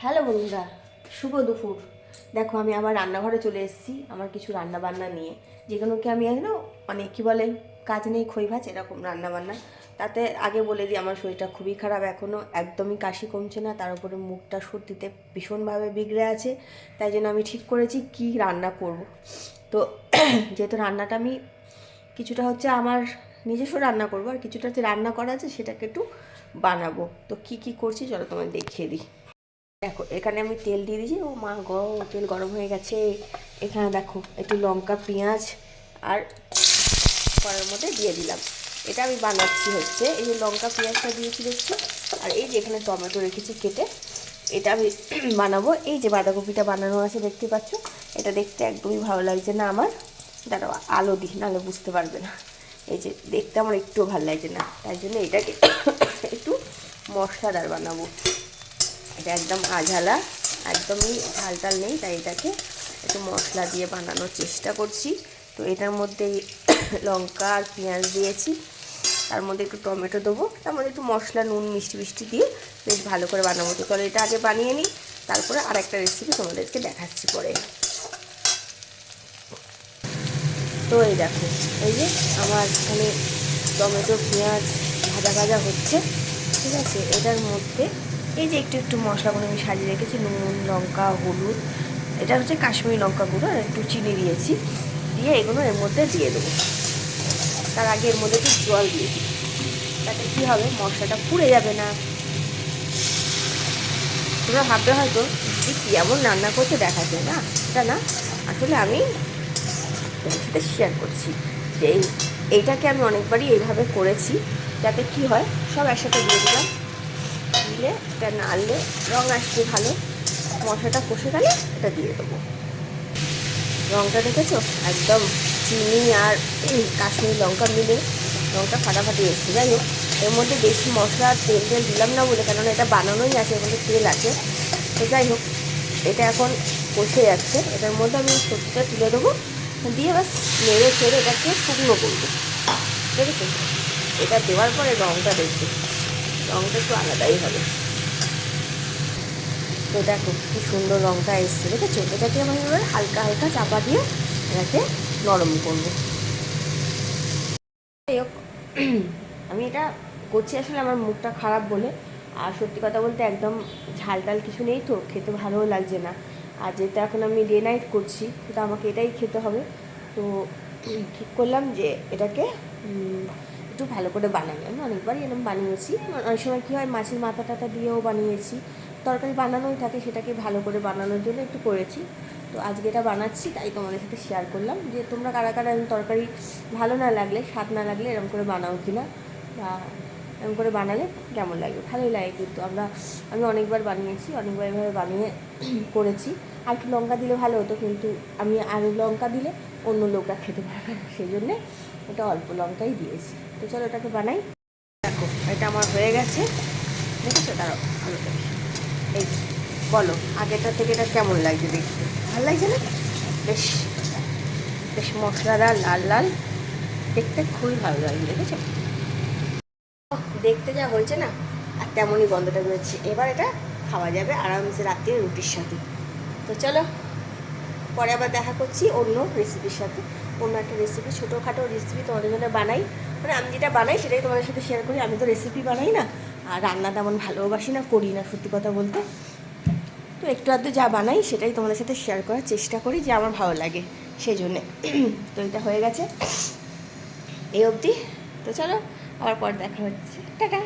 Hello বন্ধুরা, শুভ দুপুর। দেখো আমি আবার রান্নাঘরে চলে এসেছি আমার কিছু রান্না বান্না নিয়ে, যেগুলোকে আমি এখনো মানে কী বলে কাজ নেই খই ভাজ এরকম রান্না বান্না। তাতে আগে বলে দিই আমার শরীরটা খুবই খারাপ, এখনও একদমই কাশি কমছে না, তার উপরে মুখটা সর্দিতে ভীষণভাবে বিগড়ে আছে। তাই জন্য আমি ঠিক করেছি কি রান্না করব। তো যেহেতু রান্নাটা আমি কিছুটা হচ্ছে আমার নিজস্ব রান্না করবো, আর কিছুটা হচ্ছে রান্না করা আছে সেটাকে একটু বানাবো। তো কি কি করছি চলো তোমায় দেখিয়ে দিই। দেখো এখানে আমি তেল দিয়ে দিয়েছি, ও মা গরম, তেল গরম হয়ে গেছে। এখানে দেখো একটু লঙ্কা পেঁয়াজ আর কড়াইয়ের মধ্যে দিয়ে দিলাম। এটা আমি বানাচ্ছি হচ্ছে এই যে লঙ্কা পেঁয়াজটা দিয়েছি দেখছি, আর এই যে এখানে টমেটো রেখেছি কেটে, এটা আমি বানাবো। এই যে বাঁধাকপিটা বানানো আছে দেখতে পাচ্ছ, এটা দেখতে একদমই ভালো লাগছে না আমার। দাঁড়াও আলো দিই, নাহলে বুঝতে পারবে না। এই যে দেখতে আমার একটুও ভালো লাগছে না, তাই জন্য এটাকে একটু মশলাদার বানাবো। এটা একদম আঝালা, একদমই ঝাল টাল নেই, তাই এটাকে একটু মশলা দিয়ে বানানোর চেষ্টা করছি। তো এটার মধ্যে লঙ্কা আর পেঁয়াজ দিয়েছি, তার মধ্যে একটু টমেটো দেবো, তার মধ্যে একটু মশলা নুন মিষ্টি মিষ্টি দিয়ে বেশ ভালো করে বানাবো। তো চলো এটা আগে বানিয়ে নিই, তারপরে আর একটা রেসিপি তোমাদেরকে দেখাচ্ছি পরে। তো এই দেখো এই যে আমার এখানে টমেটো পেঁয়াজ ভাজা ভাজা হচ্ছে, ঠিক আছে। এটার মধ্যে এই যে একটু একটু মশলাগুলো আমি সাজিয়ে রেখেছি, নুন লঙ্কা হলুদ, এটা হচ্ছে কাশ্মীরি লঙ্কা গুঁড়ো, আর একটু চিনি দিয়েছি, দিয়ে এগুলো এর মধ্যে দিয়ে দেবো। তার আগে এর মধ্যে একটু জল দিয়ে দিই, তাতে কী হবে মশলাটা পুড়ে যাবে না। তোমরা ভাববে হয়তো যে কী এমন রান্না করছে দেখাচ্ছে, না এটা না, আসলে আমি তোমার সাথে শেয়ার করছি যে এইটাকে আমি অনেকবারই এইভাবে করেছি, যাতে কি হয় সব একসাথে দিয়ে দিলাম, দিলে এটা নাড়লে রঙ আসবে ভালো, মশলাটা কষে গেলে এটা দিয়ে দেবো। রঙটা দেখেছো একদম চিনি আর কাশ্মীরি লঙ্কা মিলে রঙটা ফাটাফাটি এসছে। যাই হোক এর মধ্যে বেশি মশলা আর তেল তেল দিলাম না বলে, কেননা এটা বানানোই আছে, এর মধ্যে তেল আছে। তো যাই হোক এটা এখন কষে যাচ্ছে, এটার মধ্যে আমি সবজিটা তুলে দেবো, দিয়ে বাস নেড়ে ছেড়ে এটাকে শুকনো করবো। দেখেছো এটা দেওয়ার পরে রঙটা দেখবে, রঙটা একটু আলাদাই হবে। তো দেখো কি সুন্দর রঙটা এসছে, দেখেছো। এটাকে আমি এবার হালকা হালকা চাপা দিয়ে এটাকে নরম করবো। যাই হোক আমি এটা করছি আসলে আমার মুখটা খারাপ বলে, আর সত্যি কথা বলতে একদম ঝাল টাল কিছু নেই, তো খেতে ভালোও লাগছে না। আর যেহেতু এখন আমি ডে নাইট করছি, তো আমাকে এটাই খেতে হবে। তো ঠিক করলাম যে এটাকে একটু ভালো করে বানাই। আমি অনেকবারই এরকম বানিয়েছি, অনেক সময় কী হয় মাছের মাথা টাথা দিয়েও বানিয়েছি, তরকারি বানানোই থাকে, সেটাকে ভালো করে বানানোর জন্য একটু করেছি। তো আজকে এটা বানাচ্ছি, তাই তোমাদের সাথে শেয়ার করলাম যে তোমরা কারা কারা তরকারি ভালো না লাগলে, স্বাদ না লাগলে এরকম করে বানাও কিনা, বা এরকম করে বানালে কেমন লাগবে। ভালোই লাগে কিন্তু আমি অনেকবার বানিয়েছি, অনেকবার এভাবে বানিয়ে করেছি। আর একটু লঙ্কা দিলে ভালো হতো, কিন্তু আমি আর লঙ্কা দিলে অন্য লোকরা খেতে পারবে না, সেই জন্যে এটা অল্প লঙ্কাই দিয়েছি। তো চলো এটাকে বানাই। দেখো এটা আমার হয়ে গেছে, দেখেছো, দাঁড়াও ভালো করে এই বলো আগেটা থেকে এটা কেমন লাগছে দেখতে, ভালো লাগছে না? বেশ বেশ মশলাদার লাল লাল, দেখতে খুবই ভালো লাগছে, দেখেছো। দেখতে যা হয়েছে না, আর তেমনই গন্ধটা বেরোচ্ছে। এবার এটা খাওয়া যাবে আরামসে রাত্রে রুটির সাথে। তো চলো পরে আবার দেখা করছি অন্য রেসিপির সাথে, অন্য একটা রেসিপি, ছোটোখাটো রেসিপি তোমাদের জন্য বানাই। মানে আমি যেটা বানাই সেটাই তোমাদের সাথে শেয়ার করি। আমি তো রেসিপি বানাই না, আর রান্না তেমন ভালোবাসি না, করি না সত্যি কথা বলতে। তো একটু আধটু যা বানাই সেটাই তোমাদের সাথে শেয়ার করার চেষ্টা করি, যে আমার ভালো লাগে সেই জন্যে। তো এটা হয়ে গেছে এই অবধি। তো চলো আবার পর দেখা হচ্ছে, টাটা।